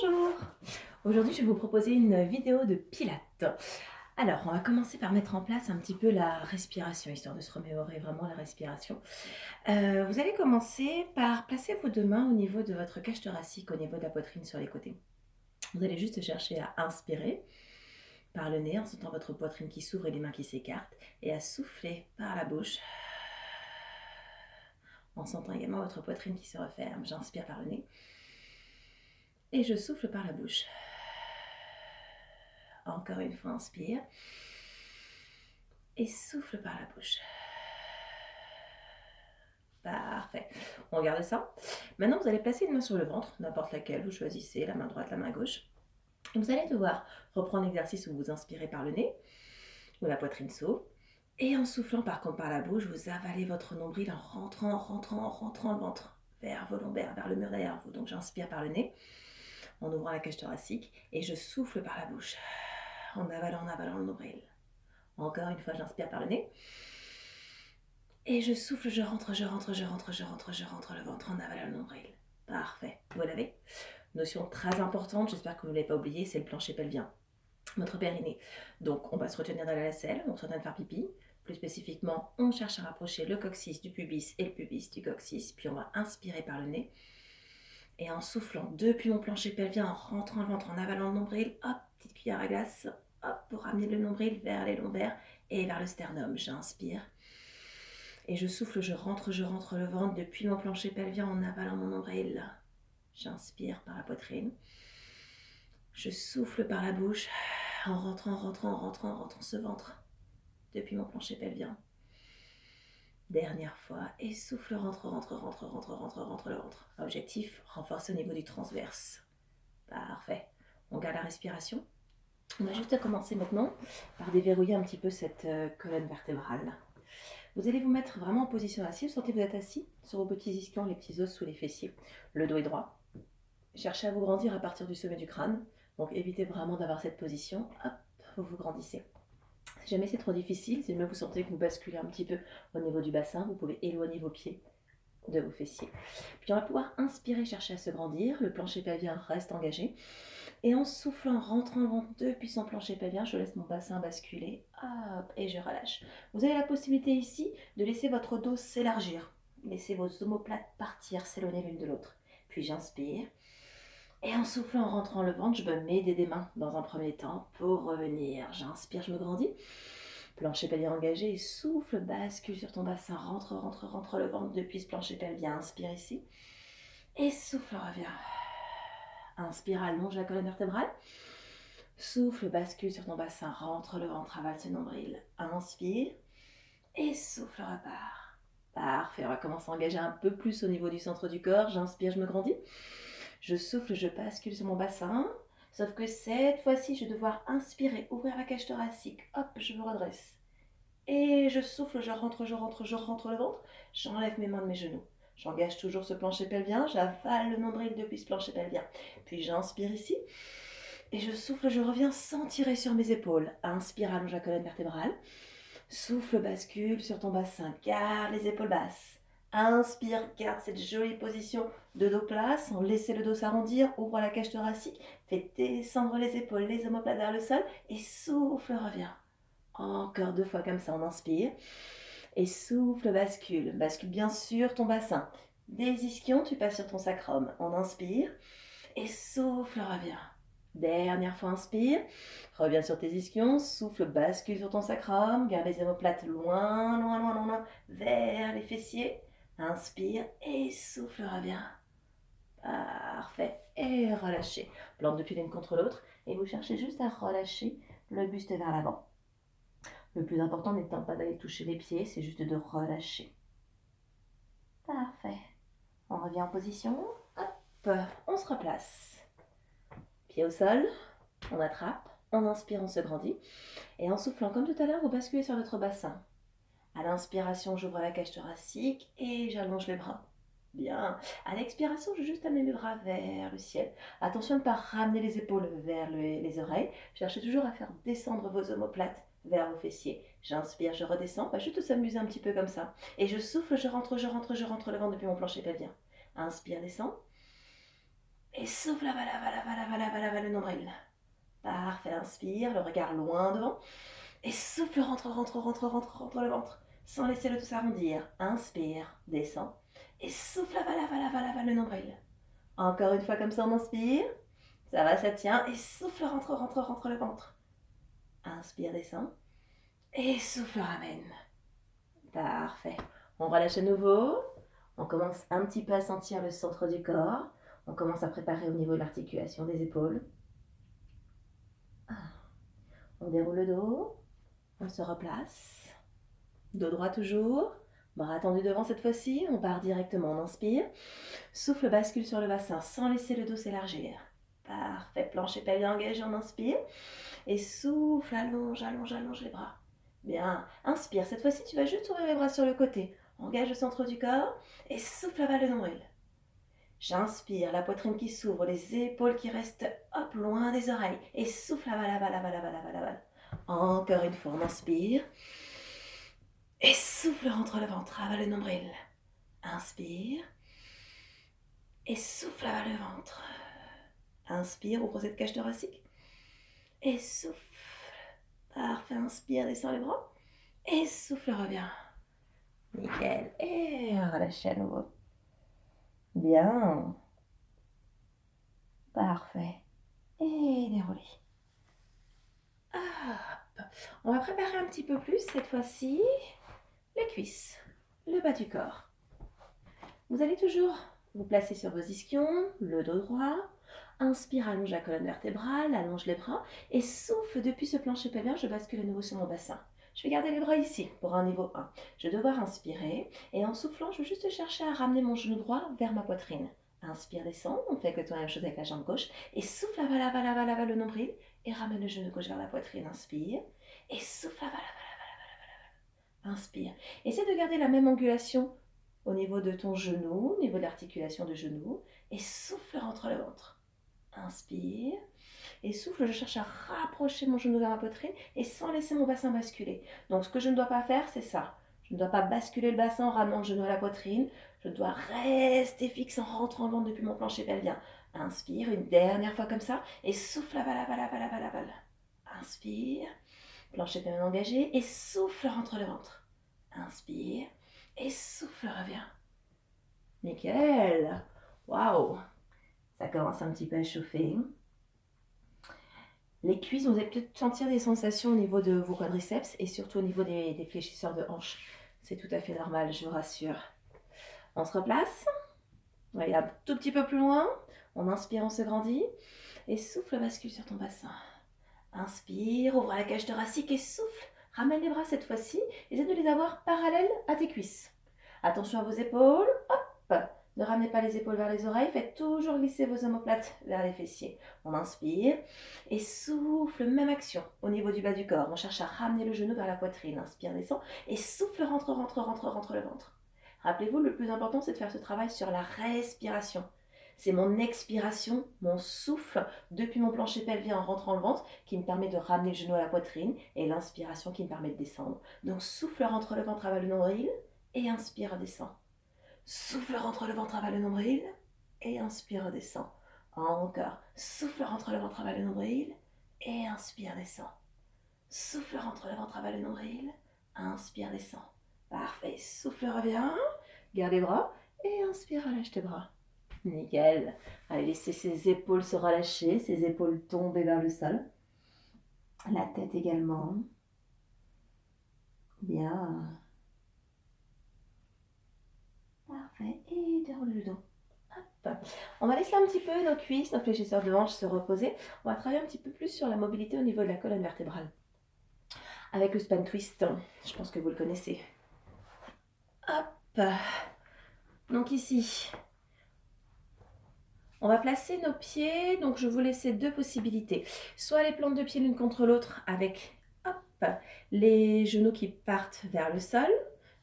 Bonjour! Aujourd'hui, je vais vous proposer une vidéo de pilates. Alors, on va commencer par mettre en place un petit peu la respiration, histoire de se remémorer vraiment la respiration. Vous allez commencer par placer vos deux mains au niveau de votre cage thoracique, au niveau de la poitrine sur les côtés. Vous allez juste chercher à inspirer par le nez en sentant votre poitrine qui s'ouvre et les mains qui s'écartent, et à souffler par la bouche en sentant également votre poitrine qui se referme. J'inspire par le nez et je souffle par la bouche. Encore une fois, inspire. Et souffle par la bouche. Parfait. On regarde ça. Maintenant, vous allez placer une main sur le ventre, n'importe laquelle, vous choisissez, la main droite, la main gauche. Vous allez devoir reprendre l'exercice où vous inspirez par le nez, où la poitrine s'ouvre. Et en soufflant par contre par la bouche, vous avalez votre nombril en rentrant le ventre vers vos lombaires, vers le mur derrière vous. Donc j'inspire par le nez, en ouvrant la cage thoracique, et je souffle par la bouche, en avalant le nombril. Encore une fois, j'inspire par le nez. Et je souffle, je rentre le ventre en avalant le nombril. Parfait. Vous l'avez. Notion très importante, j'espère que vous ne l'avez pas oublié, c'est le plancher pelvien, votre périnée. Donc, on va se retenir dans la selle, on se retient de faire pipi. Plus spécifiquement, on cherche à rapprocher le coccyx du pubis et le pubis du coccyx. Puis, on va inspirer par le nez. Et en soufflant depuis mon plancher pelvien, en rentrant le ventre, en avalant le nombril, hop, petite cuillère à glace, hop, pour ramener le nombril vers les lombaires et vers le sternum. J'inspire. Et je souffle, je rentre le ventre depuis mon plancher pelvien en avalant mon nombril. J'inspire par la poitrine. Je souffle par la bouche en rentrant ce ventre depuis mon plancher pelvien. Dernière fois. Et souffle, rentre le ventre. Objectif, renforcer au niveau du transverse. Parfait. On garde la respiration. On va juste commencer maintenant par déverrouiller un petit peu cette colonne vertébrale. Vous allez vous mettre vraiment en position assise. Vous sentez que vous êtes assis sur vos petits ischions, les petits os sous les fessiers. Le dos est droit. Cherchez à vous grandir à partir du sommet du crâne. Donc évitez vraiment d'avoir cette position. Hop, vous vous grandissez. Si jamais c'est trop difficile, si jamais vous sentez que vous basculez un petit peu au niveau du bassin, vous pouvez éloigner vos pieds de vos fessiers. Puis on va pouvoir inspirer, chercher à se grandir. Le plancher pelvien reste engagé. Et en soufflant, rentrant le ventre depuis son plancher pelvien, je laisse mon bassin basculer. Hop, et je relâche. Vous avez la possibilité ici de laisser votre dos s'élargir. Laissez vos omoplates partir, s'éloigner l'une de l'autre. Puis j'inspire. Et en soufflant, en rentrant le ventre, je me mets des mains dans un premier temps pour revenir. J'inspire, je me grandis. Plancher pelvien engagé et souffle, bascule sur ton bassin. Rentre le ventre depuis ce plancher pelvien. Inspire ici. Et souffle, reviens. Inspire, allonge la colonne vertébrale. Souffle, bascule sur ton bassin. Rentre le ventre, avale ce nombril. Inspire. Et souffle, repart. Parfait, on va commencer à engager un peu plus au niveau du centre du corps. J'inspire, je me grandis. Je souffle, je bascule sur mon bassin. Sauf que cette fois-ci, je vais devoir inspirer, ouvrir la cage thoracique. Hop, je me redresse. Et je souffle, je rentre le ventre. J'enlève mes mains de mes genoux. J'engage toujours ce plancher pelvien. J'avale le nombril depuis ce plancher pelvien. Puis j'inspire ici. Et je souffle, je reviens sans tirer sur mes épaules. Inspire, allonge la colonne vertébrale. Souffle, bascule sur ton bassin. Garde les épaules basses. Inspire, garde cette jolie position de dos place. On laisse le dos s'arrondir. Ouvre la cage thoracique. Fais descendre les épaules, les omoplates vers le sol. Et souffle, reviens. Encore 2 fois comme ça. On inspire. Et souffle, bascule. Bascule bien sûr ton bassin. Des ischions, tu passes sur ton sacrum. On inspire. Et souffle, reviens. Dernière fois, inspire. Reviens sur tes ischions. Souffle, bascule sur ton sacrum. Garde les omoplates loin, vers les fessiers. Inspire et souffle, reviens. Parfait. Et relâchez. Plante de pied l'une contre l'autre. Et vous cherchez juste à relâcher le buste vers l'avant. Le plus important n'étant pas d'aller toucher les pieds, c'est juste de relâcher. Parfait. On revient en position. Hop, on se replace. Pied au sol, on attrape, on inspire, on se grandit. Et en soufflant comme tout à l'heure, vous basculez sur votre bassin. À l'inspiration, j'ouvre la cage thoracique et j'allonge les bras. Bien. À l'expiration, je juste amener mes bras vers le ciel. Attention à ne pas ramener les épaules vers les oreilles. Cherchez toujours à faire descendre vos omoplates vers vos fessiers. J'inspire, je redescends. Juste s'amuser un petit peu comme ça. Et je souffle, je rentre le ventre depuis mon plancher pelvien. Inspire, descends. Et souffle, aval, aval, aval, aval, aval, aval le nombril. Parfait, inspire, le regard loin devant. Et souffle, rentre, rentre, rentre, rentre, rentre le ventre. Sans laisser le tout s'arrondir. Inspire, descend. Et souffle, aval, aval, aval, aval le nombril. Encore une fois comme ça, on inspire. Ça va, ça tient. Et souffle, rentre, rentre, rentre le ventre. Inspire, descend. Et souffle, ramène. Parfait. On relâche à nouveau. On commence un petit peu à sentir le centre du corps. On commence à préparer au niveau de l'articulation des épaules. On déroule le dos. On se replace. Dos droit toujours. Bras tendus devant cette fois-ci. On part directement. On inspire. Souffle bascule sur le bassin sans laisser le dos s'élargir. Parfait. Plancher pelvien engagé. On inspire. Et souffle. Allonge, allonge, allonge les bras. Bien. Inspire. Cette fois-ci, tu vas juste ouvrir les bras sur le côté. Engage le centre du corps. Et souffle, avale le nombril. J'inspire, la poitrine qui s'ouvre, les épaules qui restent hop, loin des oreilles. Et souffle, avale, avale, avale, avale, avale, avale. Encore une fois, on inspire. Et souffle, rentre le ventre, avale le nombril. Inspire. Et souffle, avale le ventre. Inspire, ouvre cette cage thoracique. Et souffle. Parfait, inspire, descend les bras. Et souffle, reviens. Nickel. Et relâchez à nouveau. Bien. Parfait. Et déroulez. Hop. On va préparer un petit peu plus cette fois-ci les cuisses, le bas du corps. Vous allez toujours vous placer sur vos ischions, le dos droit. Inspire, allonge la colonne vertébrale, allonge les bras et souffle depuis ce plancher pelvien, je bascule à nouveau sur mon bassin. Je vais garder les bras ici pour un niveau 1. Je vais devoir inspirer et en soufflant, je vais juste chercher à ramener mon genou droit vers ma poitrine. Inspire, descend, on fait exactement la même chose avec la jambe gauche et souffle, avale, avale, avale, avale le nombril et ramène le genou gauche vers la poitrine. Inspire et souffle, avale, avale, avale, avale. Inspire. Essaie de garder la même angulation au niveau de ton genou, au niveau de l'articulation de genou et souffle, rentre le ventre. Inspire. Et souffle, je cherche à rapprocher mon genou vers ma poitrine et sans laisser mon bassin basculer. Donc ce que je ne dois pas faire, c'est ça. Je ne dois pas basculer le bassin en ramenant le genou à la poitrine. Je dois rester fixe en rentrant le ventre depuis mon plancher pelvien. Inspire, une dernière fois comme ça. Et souffle, avale, avale, avale, avale, avale. Inspire, plancher pelvien engagé. Et souffle, rentre le ventre. Inspire. Et souffle, reviens. Nickel. Waouh. Ça commence un petit peu à chauffer. Les cuisses, vous allez peut-être sentir des sensations au niveau de vos quadriceps et surtout au niveau des fléchisseurs de hanches. C'est tout à fait normal, je vous rassure. On se replace. On va aller un tout petit peu plus loin. On inspire, on se grandit. Et souffle, bascule sur ton bassin. Inspire, ouvre la cage thoracique et souffle. Ramène les bras cette fois-ci. Essaie de les avoir parallèles à tes cuisses. Attention à vos épaules. Hop. Ne ramenez pas les épaules vers les oreilles. Faites toujours glisser vos omoplates vers les fessiers. On inspire et souffle. Même action au niveau du bas du corps. On cherche à ramener le genou vers la poitrine. Inspire, descend. Et souffle, rentre, rentre, rentre, rentre le ventre. Rappelez-vous, le plus important, c'est de faire ce travail sur la respiration. C'est mon expiration, mon souffle depuis mon plancher pelvien en rentrant le ventre qui me permet de ramener le genou à la poitrine et l'inspiration qui me permet de descendre. Donc souffle, rentre le ventre, avale le nombril et inspire, descend. Souffle, rentre le ventre, avale le nombril et inspire, descend. Encore. Souffle, rentre le ventre, avale le nombril et inspire, descend. Souffle, rentre le ventre, avale le nombril, inspire, descend. Parfait. Souffle, reviens. Garde les bras et inspire, relâche tes bras. Nickel. Allez, laissez ses épaules se relâcher, ses épaules tomber vers le sol. La tête également. Bien. Parfait. Et déroule le dos. Hop. On va laisser un petit peu nos cuisses, nos fléchisseurs de hanches se reposer. On va travailler un petit peu plus sur la mobilité au niveau de la colonne vertébrale. Avec le span twist, je pense que vous le connaissez. Hop. Donc ici, on va placer nos pieds. Donc je vais vous laisser deux possibilités. Soit les plantes de pied l'une contre l'autre avec hop, les genoux qui partent vers le sol.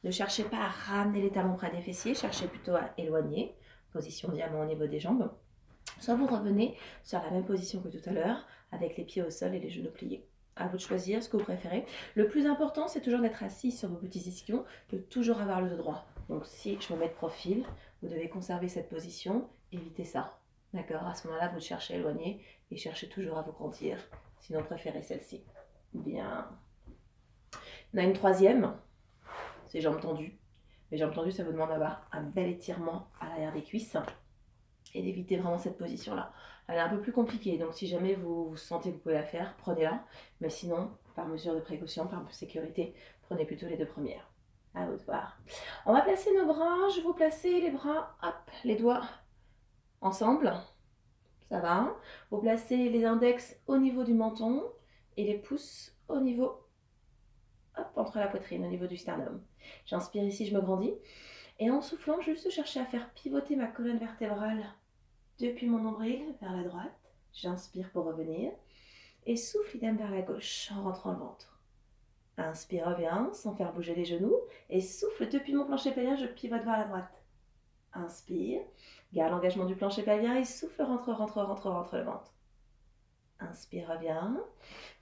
Ne cherchez pas à ramener les talons près des fessiers, cherchez plutôt à éloigner. Position diamant au niveau des jambes. Soit vous revenez sur la même position que tout à l'heure, avec les pieds au sol et les genoux pliés. À vous de choisir ce que vous préférez. Le plus important, c'est toujours d'être assis sur vos petits ischions, de toujours avoir le dos droit. Donc si je me mets de profil, vous devez conserver cette position, évitez ça. D'accord, à ce moment-là, vous cherchez à éloigner et cherchez toujours à vous grandir. Sinon, préférez celle-ci. Bien. On a une troisième, c'est jambes tendues. Les jambes tendues, ça vous demande d'avoir un bel étirement à l'arrière des cuisses et d'éviter vraiment cette position-là. Elle est un peu plus compliquée, donc si jamais vous sentez que vous pouvez la faire, prenez-la. Mais sinon, par mesure de précaution, par sécurité, prenez plutôt les deux premières. À vous de voir. On va placer nos bras. Je vais vous placer les bras, hop, les doigts ensemble. Ça va. Vous placez les index au niveau du menton et les pouces au niveau, hop, entre la poitrine, au niveau du sternum. J'inspire ici, je me grandis. Et en soufflant, juste chercher à faire pivoter ma colonne vertébrale depuis mon nombril vers la droite. J'inspire pour revenir. Et souffle idem vers la gauche en rentrant le ventre. Inspire, reviens sans faire bouger les genoux. Et souffle depuis mon plancher pelvien, je pivote vers la droite. Inspire, garde l'engagement du plancher pelvien et souffle, rentre le ventre. Inspire, reviens.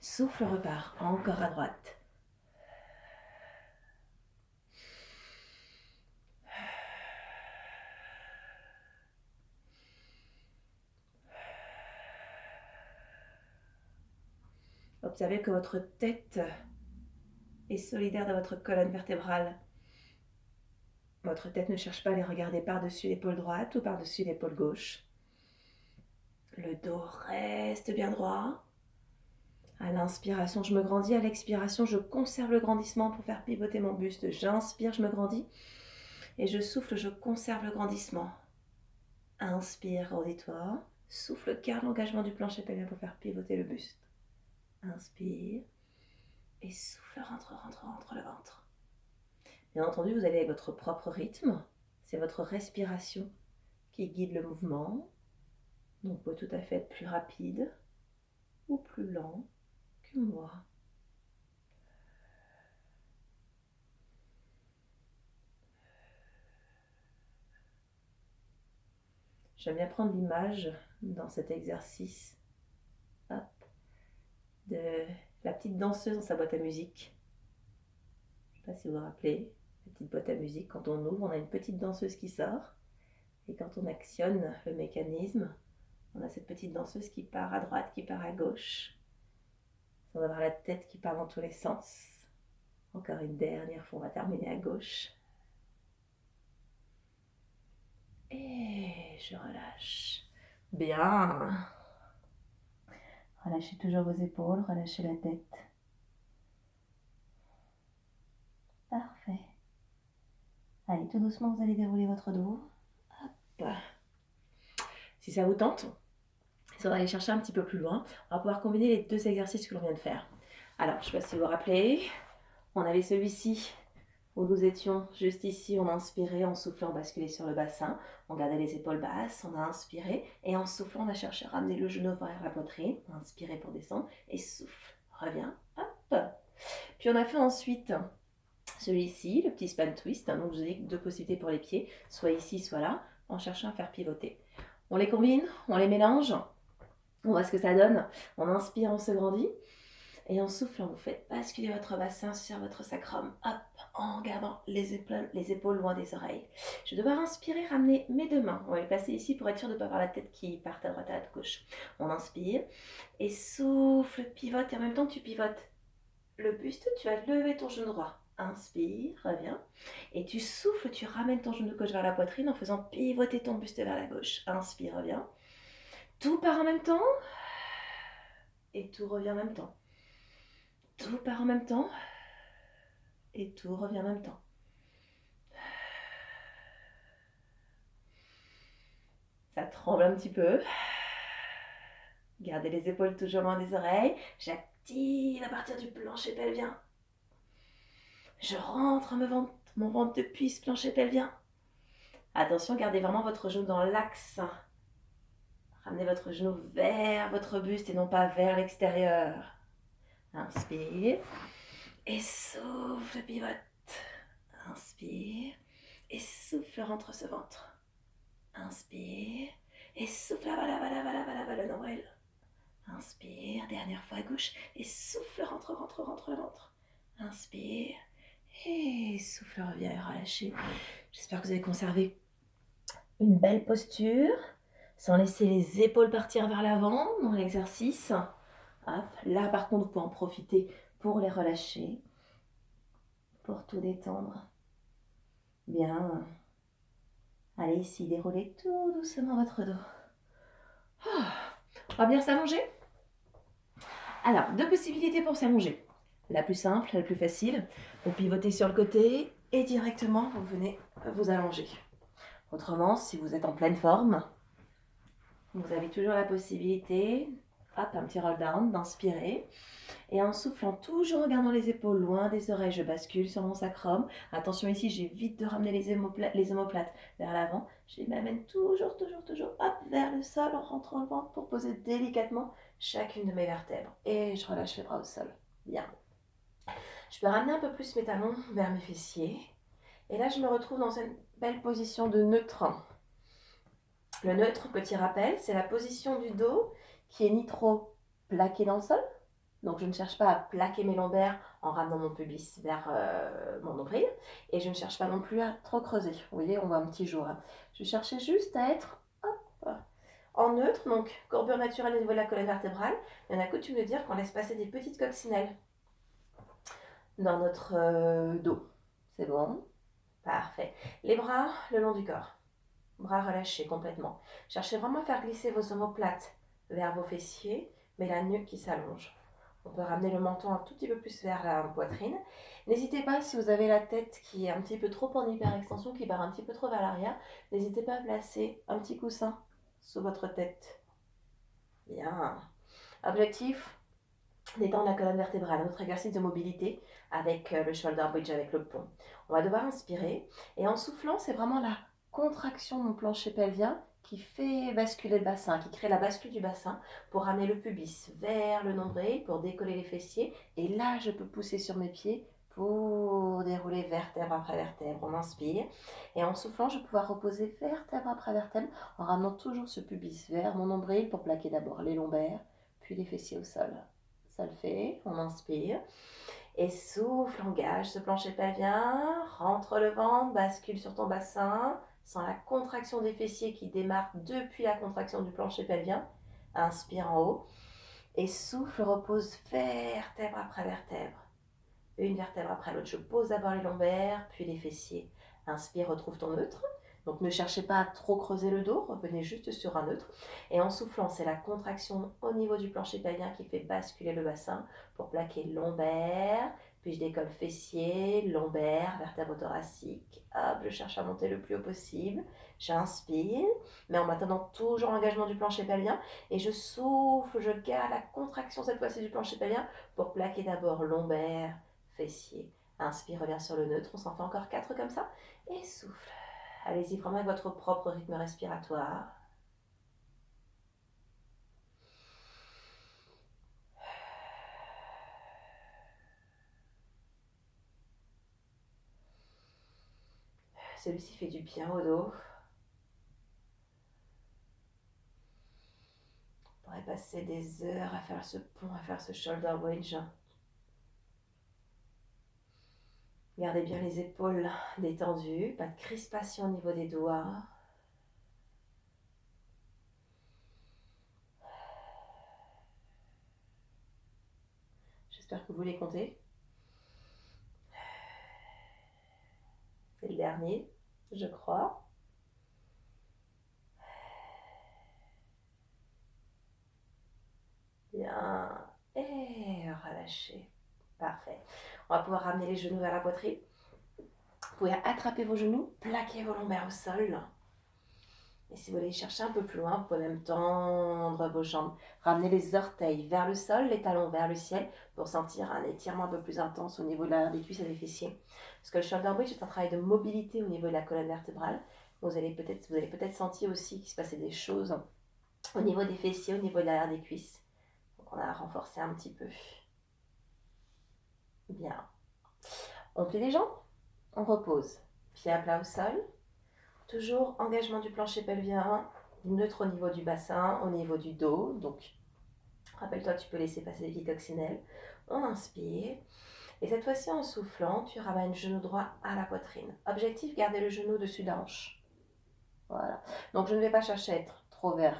Souffle, repart. Encore à droite. Observez que votre tête est solidaire de votre colonne vertébrale. Votre tête ne cherche pas à les regarder par-dessus l'épaule droite ou par-dessus l'épaule gauche. Le dos reste bien droit. À l'inspiration, je me grandis. À l'expiration, je conserve le grandissement pour faire pivoter mon buste. J'inspire, je me grandis. Et je souffle, je conserve le grandissement. Inspire, grandis-toi. Souffle, garde l'engagement du plancher pelvien pour faire pivoter le buste. Inspire. Et souffle, rentre le ventre. Bien entendu, vous allez avec votre propre rythme. C'est votre respiration qui guide le mouvement. Donc, vous pouvez tout à fait être plus rapide ou plus lent que moi. J'aime bien prendre l'image dans cet exercice, hop, de la petite danseuse dans sa boîte à musique. Je ne sais pas si vous vous rappelez, la petite boîte à musique, quand on ouvre, on a une petite danseuse qui sort. Et quand on actionne le mécanisme, on a cette petite danseuse qui part à droite, qui part à gauche, sans avoir la tête qui part dans tous les sens. Encore une dernière fois, on va terminer à gauche. Et je relâche. Bien. Relâchez toujours vos épaules, relâchez la tête. Parfait. Allez, tout doucement, vous allez dérouler votre dos. Hop. Si ça vous tente, si on va aller chercher un petit peu plus loin, on va pouvoir combiner les deux exercices que l'on vient de faire. Alors, je ne sais pas si vous vous rappelez, on avait celui-ci où nous étions juste ici, on a inspiré, en soufflant, on basculait sur le bassin, on gardait les épaules basses, on a inspiré, et en soufflant, on a cherché à ramener le genou vers la poitrine, on a inspiré pour descendre, et souffle, reviens, hop. Puis on a fait ensuite celui-ci, le petit span twist, donc vous avez deux possibilités pour les pieds, soit ici, soit là, en cherchant à faire pivoter. On les combine, on les mélange, on voit ce que ça donne, on inspire, on se grandit, et en soufflant, vous faites basculer votre bassin sur votre sacrum, hop, en gardant les épaules loin des oreilles. Je vais devoir inspirer, ramener mes deux mains. On va les placer ici pour être sûr de ne pas avoir la tête qui part à droite, à gauche. On inspire et souffle, pivote. Et en même temps que tu pivotes le buste, tu vas lever ton genou droit. Inspire, reviens. Et tu souffles, tu ramènes ton genou gauche vers la poitrine en faisant pivoter ton buste vers la gauche. Inspire, reviens. Tout part en même temps. Et tout revient en même temps. Tout part en même temps. Et tout revient en même temps. Ça tremble un petit peu. Gardez les épaules toujours loin des oreilles. J'active à partir du plancher pelvien. Je rentre mon ventre depuis ce plancher pelvien. Attention, gardez vraiment votre genou dans l'axe. Ramenez votre genou vers votre buste et non pas vers l'extérieur. Inspire. Et souffle, pivote. Inspire. Et souffle, rentre ce ventre. Inspire. Et souffle, avala le nombril. Inspire, dernière fois à gauche. Et souffle, rentre le ventre. Inspire. Et souffle, reviens et relâchez. J'espère que vous avez conservé une belle posture. sans laisser les épaules partir vers l'avant dans l'exercice. Hop, là par contre, vous pouvez en profiter pour les relâcher, pour tout détendre. Bien. Allez ici, déroulez tout doucement votre dos. On va bien s'allonger. Alors, deux possibilités pour s'allonger. La plus simple, la plus facile, vous pivotez sur le côté et directement vous venez vous allonger. Autrement, si vous êtes en pleine forme, vous avez toujours la possibilité, hop, un petit roll down, d'inspirer. Et en soufflant, toujours en gardant les épaules loin des oreilles, je bascule sur mon sacrum. Attention ici, j'évite de ramener les omoplates vers l'avant. Je les m'amène toujours, hop, vers le sol en rentrant le ventre pour poser délicatement chacune de mes vertèbres. Et je relâche les bras au sol. Bien. Je peux ramener un peu plus mes talons vers mes fessiers. Et là, je me retrouve dans une belle position de neutre. Le neutre, petit rappel, c'est la position du dos qui est ni trop plaqué dans le sol. Donc, je ne cherche pas à plaquer mes lombaires en ramenant mon pubis vers mon nombril. Et je ne cherche pas non plus à trop creuser. Vous voyez, on voit un petit jour. Hein. Je cherchais juste à être en neutre, donc courbure naturelle au niveau de la colonne vertébrale. Il y en a coutume de dire qu'on laisse passer des petites coccinelles dans notre dos. C'est bon? Parfait. Les bras le long du corps. Bras relâchés complètement. Cherchez vraiment à faire glisser vos omoplates vers vos fessiers, mais la nuque qui s'allonge. On peut ramener le menton un tout petit peu plus vers la poitrine. N'hésitez pas, si vous avez la tête qui est un petit peu trop en hyperextension, qui part un petit peu trop vers l'arrière, n'hésitez pas à placer un petit coussin sous votre tête. Bien. Objectif, détendre la colonne vertébrale. Notre exercice de mobilité avec le shoulder bridge, avec le pont. On va devoir inspirer. Et en soufflant, c'est vraiment la contraction de mon plancher pelvien qui fait basculer le bassin, qui crée la bascule du bassin pour ramener le pubis vers le nombril, pour décoller les fessiers. Et là, je peux pousser sur mes pieds pour dérouler vertèbre après vertèbre. On inspire. Et en soufflant, je vais pouvoir reposer vertèbre après vertèbre en ramenant toujours ce pubis vers mon nombril pour plaquer d'abord les lombaires, puis les fessiers au sol. Ça le fait. On inspire. Et souffle, engage ce plancher pelvien, rentre le ventre, bascule sur ton bassin, sans la contraction des fessiers qui démarre depuis la contraction du plancher pelvien. Inspire en haut. Et souffle, repose vertèbre après vertèbre. Une vertèbre après l'autre. Je pose d'abord les lombaires, puis les fessiers. Inspire, retrouve ton neutre. Donc ne cherchez pas à trop creuser le dos, revenez juste sur un neutre. Et en soufflant, c'est la contraction au niveau du plancher pelvien qui fait basculer le bassin pour plaquer lombaire. Puis je décolle fessier, lombaire, vertèbre thoracique. Hop, je cherche à monter le plus haut possible. J'inspire, mais en maintenant toujours l'engagement du plancher pelvien. Et je souffle, je garde la contraction cette fois-ci du plancher pelvien pour plaquer d'abord lombaire, fessier. Inspire, reviens sur le neutre. On s'en fait encore 4 comme ça. Et souffle. Allez-y vraiment avec votre propre rythme respiratoire. Celui-ci fait du bien au dos. On pourrait passer des heures à faire ce pont, à faire ce shoulder bridge. Gardez bien les épaules détendues, pas de crispation au niveau des doigts. J'espère que vous les comptez. C'est le dernier, je crois. Bien. Et relâchez. Parfait. On va pouvoir ramener les genoux vers la poitrine. Vous pouvez attraper vos genoux, plaquer vos lombaires au sol. Et si vous voulez chercher un peu plus loin, vous pouvez même tendre vos jambes. Ramener les orteils vers le sol, les talons vers le ciel pour sentir un étirement un peu plus intense au niveau de l'arrière des cuisses et des fessiers. Parce que le shoulder bridge est un travail de mobilité au niveau de la colonne vertébrale. Vous allez peut-être sentir aussi qu'il se passait des choses au niveau des fessiers, au niveau de l'arrière des cuisses. Donc on a renforcé un petit peu. Bien. On plie les jambes, on repose. Pieds à plat au sol. Toujours engagement du plancher pelvien, neutre au niveau du bassin, au niveau du dos. Donc, rappelle-toi, tu peux laisser passer les petites coccinelles. On inspire. Et cette fois-ci, en soufflant, tu ramènes genou droit à la poitrine. Objectif, garder le genou au-dessus de la hanche. Voilà. Donc, je ne vais pas chercher à être trop vers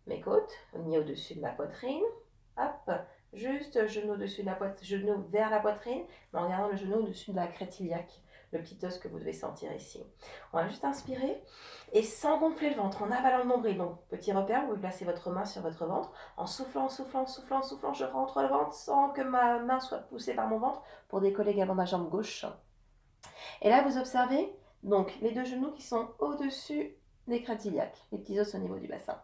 mes côtes, ni au-dessus de ma poitrine. Hop, juste genou au-dessus de la poitrine, genou vers la poitrine, mais en gardant le genou au-dessus de la crête iliaque, le petit os que vous devez sentir ici. On va juste inspirer et sans gonfler le ventre, en avalant le nombril. Donc, petit repère, vous pouvez placer votre main sur votre ventre. En soufflant, en soufflant, en soufflant, en soufflant, je rentre le ventre sans que ma main soit poussée par mon ventre pour décoller également ma jambe gauche. Et là, vous observez donc les deux genoux qui sont au-dessus des crêtes iliaques, les petits os au niveau du bassin.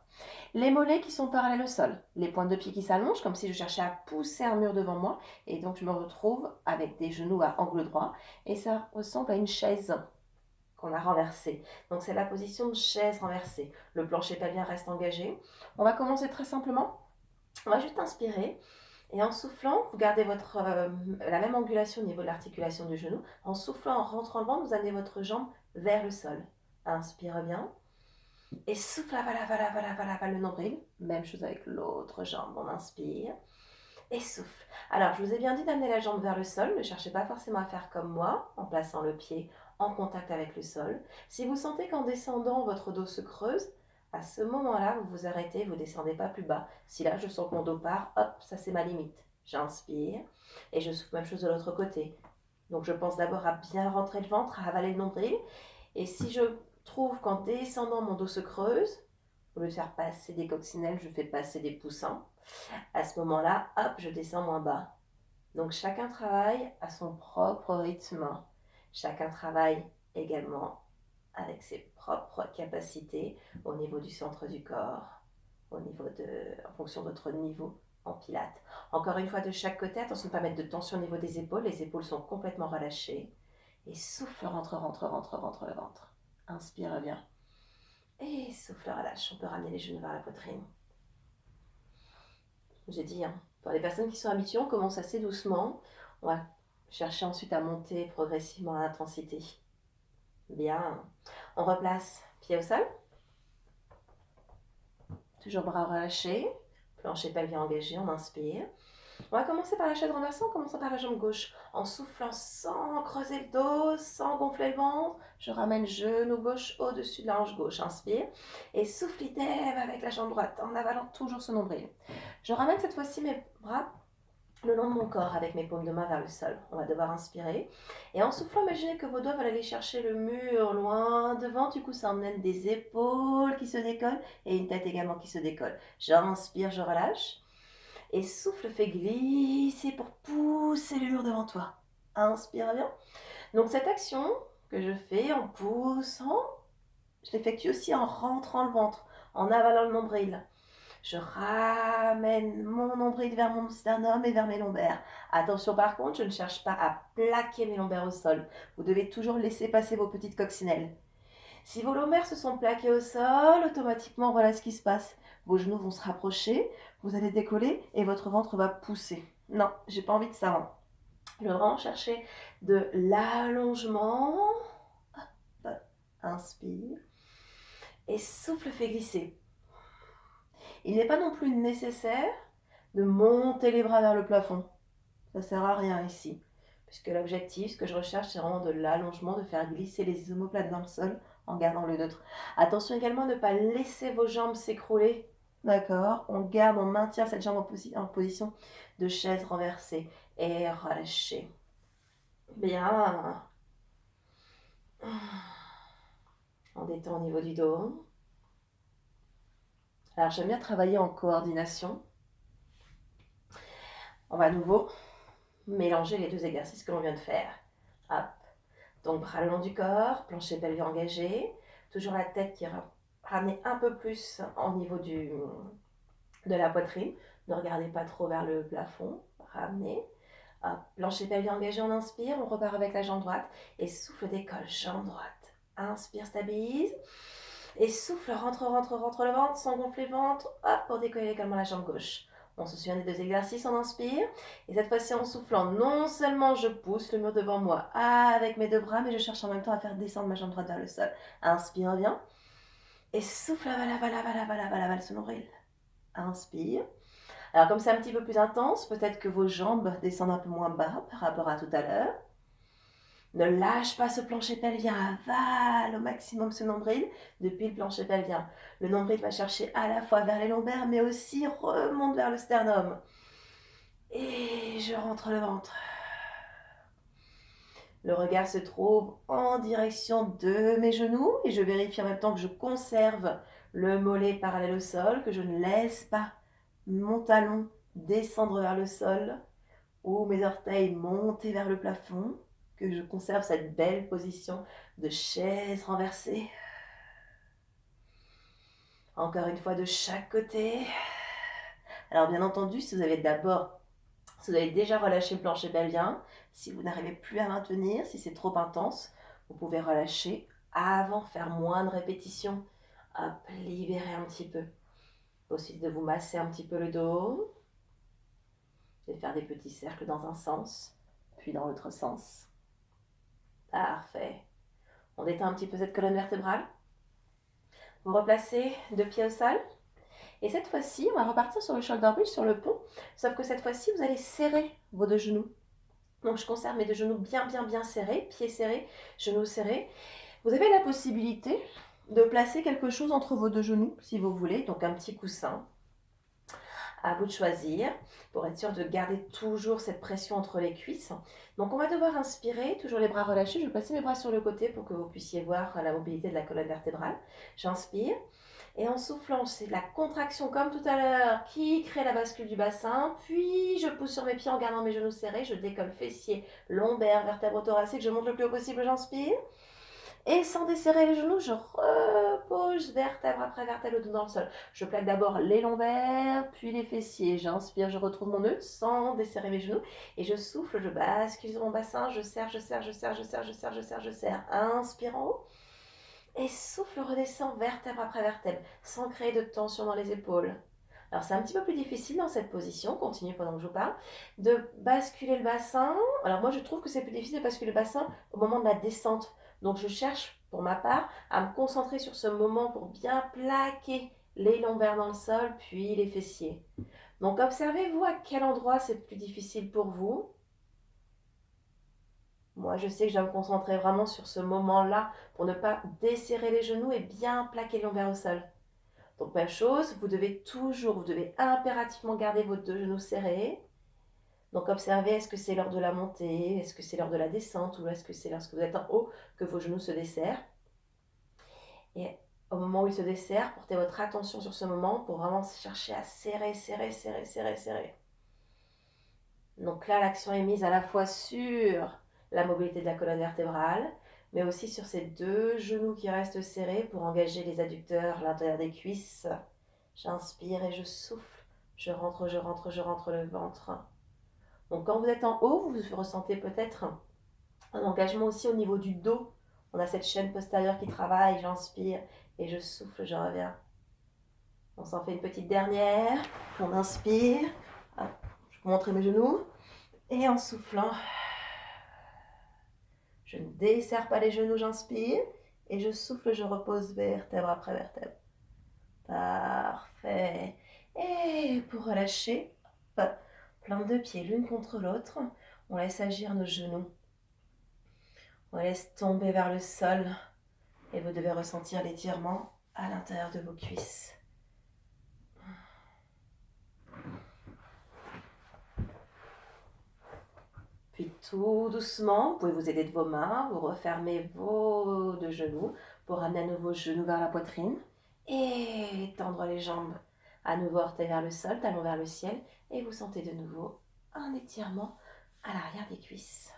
Les mollets qui sont parallèles au sol, les pointes de pied qui s'allongent comme si je cherchais à pousser un mur devant moi et donc je me retrouve avec des genoux à angle droit et ça ressemble à une chaise qu'on a renversée. Donc c'est la position de chaise renversée. Le plancher pelvien reste engagé. On va commencer très simplement. On va juste inspirer et en soufflant, vous gardez la même angulation au niveau de l'articulation du genou. En soufflant, en rentrant le ventre, vous amenez votre jambe vers le sol. Inspire bien. Et souffle, aval le nombril. Même chose avec l'autre jambe. On inspire et souffle. Alors, je vous ai bien dit d'amener la jambe vers le sol. Ne cherchez pas forcément à faire comme moi, en plaçant le pied en contact avec le sol. Si vous sentez qu'en descendant, votre dos se creuse, à ce moment-là, vous vous arrêtez, vous ne descendez pas plus bas. Si là, je sens que mon dos part, hop, ça c'est ma limite. J'inspire et je souffle, même chose de l'autre côté. Donc, je pense d'abord à bien rentrer le ventre, à avaler le nombril. Et si je trouve qu'en descendant, mon dos se creuse, au lieu de faire passer des coccinelles, je fais passer des poussins. À ce moment-là, hop, je descends moins bas. Donc chacun travaille à son propre rythme. Chacun travaille également avec ses propres capacités au niveau du centre du corps, en fonction de votre niveau en pilates. Encore une fois, de chaque côté, attention de ne pas mettre de tension au niveau des épaules. Les épaules sont complètement relâchées. Et souffle, rentre, rentre, rentre, rentre le ventre. Inspire bien. Et souffle, relâche. On peut ramener les genoux vers la poitrine. J'ai dit, hein, pour les personnes qui sont habituées, on commence assez doucement. On va chercher ensuite à monter progressivement l'intensité. Bien. On replace pied au sol. Toujours bras relâchés. Plancher pelvien engagé, on inspire. On va commencer par la chaise renversée, en commençant par la jambe gauche. En soufflant sans creuser le dos, sans gonfler le ventre. Je ramène genou gauche au-dessus de la hanche gauche. Inspire. Et souffle idem avec la jambe droite, en avalant toujours ce nombril. Je ramène cette fois-ci mes bras le long de mon corps avec mes paumes de main vers le sol. On va devoir inspirer. Et en soufflant, imaginez que vos doigts veulent aller chercher le mur loin devant. Du coup, ça emmène des épaules qui se décollent et une tête également qui se décolle. J'inspire, je relâche. Et souffle, fait glisser pour pousser le mur devant toi. Inspire bien. Donc cette action que je fais en poussant, je l'effectue aussi en rentrant le ventre, en avalant le nombril. Je ramène mon nombril vers mon sternum et vers mes lombaires. Attention par contre, je ne cherche pas à plaquer mes lombaires au sol. Vous devez toujours laisser passer vos petites coccinelles. Si vos lombaires se sont plaqués au sol, automatiquement, voilà ce qui se passe. Vos genoux vont se rapprocher, vous allez décoller et votre ventre va pousser. Non, j'ai pas envie de ça. Hein. Je vais vraiment chercher de l'allongement. Hop, inspire. Et souffle, fait glisser. Il n'est pas non plus nécessaire de monter les bras vers le plafond. Ça ne sert à rien ici. Puisque l'objectif, ce que je recherche, c'est vraiment de l'allongement, de faire glisser les omoplates dans le sol en gardant le neutre. Attention également à ne pas laisser vos jambes s'écrouler. D'accord. On garde, on maintient cette jambe en position de chaise renversée. Et relâchez. Bien. On détend au niveau du dos. Alors j'aime bien travailler en coordination. On va à nouveau mélanger les deux exercices que l'on vient de faire. Hop. Donc bras le long du corps, plancher pelvien engagé. Toujours la tête qui est ramenée un peu plus au niveau de la poitrine. Ne regardez pas trop vers le plafond. Ramenez. Hop. Plancher pelvien engagé, on inspire. On repart avec la jambe droite. Et souffle, décolle, jambe droite. Inspire, stabilise. Et souffle, rentre, rentre, rentre le ventre sans gonfler le ventre. Hop, pour décoller également la jambe gauche. On se souvient des deux exercices, on inspire. Et cette fois-ci, en soufflant, non seulement je pousse le mur devant moi avec mes deux bras, mais je cherche en même temps à faire descendre ma jambe droite vers le sol. Inspire bien. Et souffle, avale ce nombril. Inspire. Alors comme c'est un petit peu plus intense, peut-être que vos jambes descendent un peu moins bas par rapport à tout à l'heure. Ne lâche pas ce plancher pelvien, avale au maximum ce nombril depuis le plancher pelvien. Le nombril va chercher à la fois vers les lombaires, mais aussi remonte vers le sternum. Et je rentre le ventre. Le regard se trouve en direction de mes genoux et je vérifie en même temps que je conserve le mollet parallèle au sol, que je ne laisse pas mon talon descendre vers le sol ou mes orteils monter vers le plafond, que je conserve cette belle position de chaise renversée. Encore une fois de chaque côté. Alors bien entendu, si vous avez déjà relâché le plancher pelvien, si vous n'arrivez plus à maintenir, si c'est trop intense, vous pouvez relâcher avant, faire moins de répétitions. Hop, libérer un petit peu. Possible de vous masser un petit peu le dos, de faire des petits cercles dans un sens, puis dans l'autre sens. Parfait. On détend un petit peu cette colonne vertébrale. Vous replacez deux pieds au sol. Et cette fois-ci, on va repartir sur le shoulder bridge, sur le pont. Sauf que cette fois-ci, vous allez serrer vos deux genoux. Donc je conserve mes deux genoux bien serrés, pieds serrés, genoux serrés. Vous avez la possibilité de placer quelque chose entre vos deux genoux, si vous voulez. Donc un petit coussin. À vous de choisir pour être sûr de garder toujours cette pression entre les cuisses. Donc on va devoir inspirer, toujours les bras relâchés. Je vais placer mes bras sur le côté pour que vous puissiez voir la mobilité de la colonne vertébrale. J'inspire et en soufflant, c'est la contraction comme tout à l'heure qui crée la bascule du bassin. Puis je pousse sur mes pieds en gardant mes genoux serrés. Je décolle fessiers, lombaires, vertèbres thoraciques. Je monte le plus haut possible, j'inspire. Et sans desserrer les genoux, je repose vertèbre après vertèbre le dos dans le sol. Je plaque d'abord les lombaires, puis les fessiers. J'inspire, je retrouve mon nœud sans desserrer mes genoux. Et je souffle, je bascule sur mon bassin. Je serre, je serre, je serre, je serre, je serre, je serre, je serre. Inspire en haut. Et souffle, redescend vertèbre après vertèbre, sans créer de tension dans les épaules. Alors c'est un petit peu plus difficile dans cette position, continuez pendant que je vous parle, de basculer le bassin. Alors moi je trouve que c'est plus difficile de basculer le bassin au moment de la descente. Donc je cherche pour ma part à me concentrer sur ce moment pour bien plaquer les lombaires dans le sol, puis les fessiers. Donc observez-vous à quel endroit c'est plus difficile pour vous. Moi, je sais que je dois me concentrer vraiment sur ce moment-là pour ne pas desserrer les genoux et bien plaquer les lombaires au sol. Donc, même chose, vous devez impérativement garder vos deux genoux serrés. Donc, observez, est-ce que c'est lors de la montée, est-ce que c'est lors de la descente ou est-ce que c'est lorsque vous êtes en haut que vos genoux se desserrent. Et au moment où ils se desserrent, portez votre attention sur ce moment pour vraiment chercher à serrer, serrer, serrer, serrer, serrer. Donc là, l'action est mise à la fois sur la mobilité de la colonne vertébrale, mais aussi sur ces deux genoux qui restent serrés pour engager les adducteurs, l'intérieur des cuisses. J'inspire et je souffle. Je rentre, je rentre, je rentre le ventre. Donc quand vous êtes en haut, vous ressentez peut-être un engagement aussi au niveau du dos. On a cette chaîne postérieure qui travaille. J'inspire et je souffle, je reviens. On s'en fait une petite dernière. On inspire. Hop, je vous montrer mes genoux. Et en soufflant, je ne desserre pas les genoux, j'inspire. Et je souffle, je repose vertèbre après vertèbre. Parfait. Et pour relâcher, plante deux pieds l'une contre l'autre. On laisse agir nos genoux. On laisse tomber vers le sol. Et vous devez ressentir l'étirement à l'intérieur de vos cuisses. Puis tout doucement, vous pouvez vous aider de vos mains, vous refermez vos deux genoux pour amener à nouveau genoux vers la poitrine et tendre les jambes. À nouveau orteils vers le sol, talons vers le ciel et vous sentez de nouveau un étirement à l'arrière des cuisses.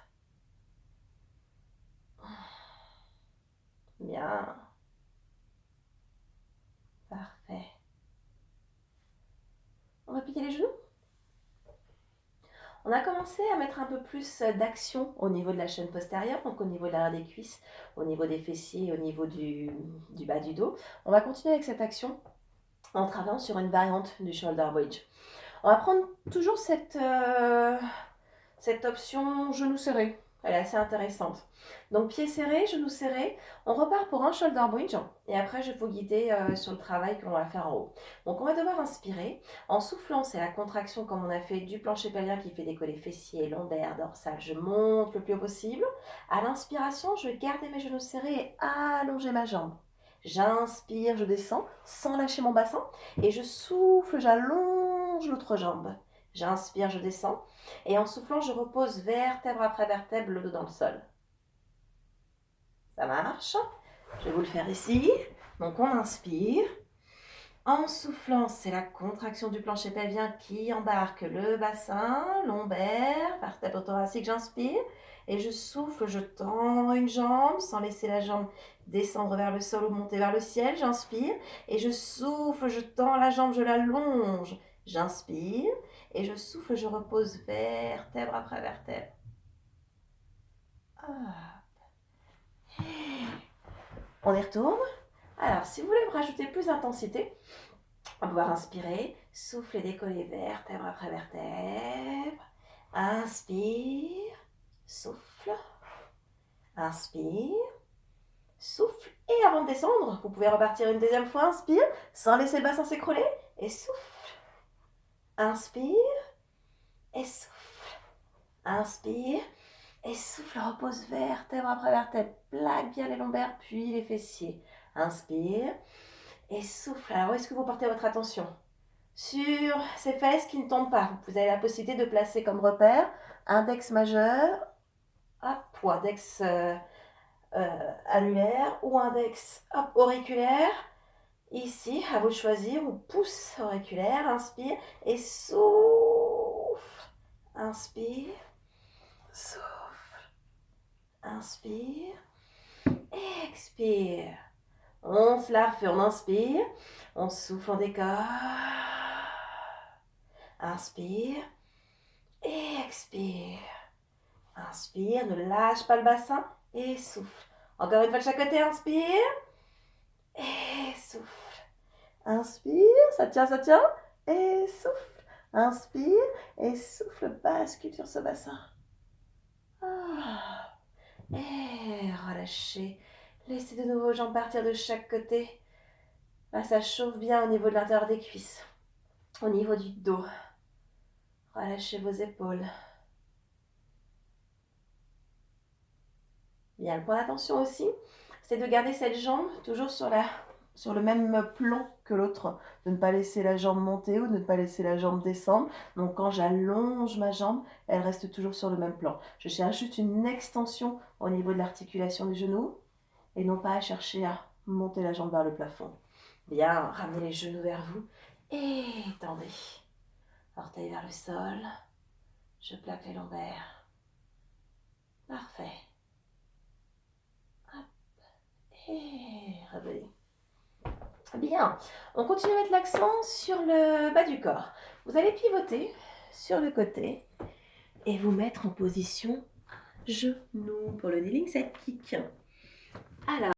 Bien. Parfait. On va plier les genoux. On a commencé à mettre un peu plus d'action au niveau de la chaîne postérieure, donc au niveau de l'arrière des cuisses, au niveau des fessiers, au niveau du bas du dos. On va continuer avec cette action en travaillant sur une variante du shoulder bridge. On va prendre toujours cette option genou serré. Elle est assez intéressante. Donc pieds serrés, genoux serrés. On repart pour un shoulder bridge. Et après, je vais vous guider sur le travail qu'on va faire en haut. Donc on va devoir inspirer. En soufflant, c'est la contraction comme on a fait du plancher pelvien qui fait décoller fessiers, lombaires, dorsales. Je monte le plus haut possible. À l'inspiration, je vais garder mes genoux serrés et allonger ma jambe. J'inspire, je descends sans lâcher mon bassin. Et je souffle, j'allonge l'autre jambe. J'inspire, je descends. Et en soufflant, je repose vertèbre après vertèbre, le dos dans le sol. Ça marche. Je vais vous le faire ici. Donc on inspire. En soufflant, c'est la contraction du plancher pelvien qui embarque le bassin, lombaire, vertèbre thoracique, j'inspire. Et je souffle, je tends une jambe sans laisser la jambe descendre vers le sol ou monter vers le ciel. J'inspire. Et je souffle, je tends la jambe, je l'allonge. J'inspire. Et je souffle, je repose vertèbre après vertèbre. Ah. On y retourne. Alors, si vous voulez me rajouter plus d'intensité, on va pouvoir inspirer, souffler, décoller vertèbre après vertèbre. Inspire, souffle, inspire, souffle. Et avant de descendre, vous pouvez repartir une deuxième fois. Inspire, sans laisser le bassin s'écrouler. Et souffle. Inspire et souffle. Inspire et souffle. Repose vertèbre après vertèbre. Plaque bien les lombaires, puis les fessiers. Inspire et souffle. Alors, où est-ce que vous portez votre attention? Sur ces fesses qui ne tombent pas. Vous avez la possibilité de placer comme repère index majeur, hop, ou index annulaire, ou index hop, auriculaire. Ici, à vous de choisir, ou pouce auriculaire. Inspire et souffle. Inspire, souffle. Inspire, expire. On se la refait, on inspire, on souffle, on décolle. Inspire, expire. Inspire, ne lâche pas le bassin et souffle. Encore une fois de chaque côté, inspire et souffle. Inspire, ça tient, et souffle. Inspire et souffle, bascule sur ce bassin. Ah. Et relâchez. Laissez de nouveau vos jambes partir de chaque côté. Là, ça chauffe bien au niveau de l'intérieur des cuisses, au niveau du dos. Relâchez vos épaules. Bien, le point d'attention aussi, c'est de garder cette jambe toujours sur le même plan que l'autre, de ne pas laisser la jambe monter ou de ne pas laisser la jambe descendre. Donc quand j'allonge ma jambe, elle reste toujours sur le même plan. Je cherche juste une extension au niveau de l'articulation du genou et non pas à chercher à monter la jambe vers le plafond. Bien, ramenez les genoux vers vous et tendez. Orteils vers le sol. Je plaque les lombaires. Parfait. Hop. Et revenez. Bien, on continue à mettre l'accent sur le bas du corps. Vous allez pivoter sur le côté et vous mettre en position genou pour le kneeling side kick. Alors,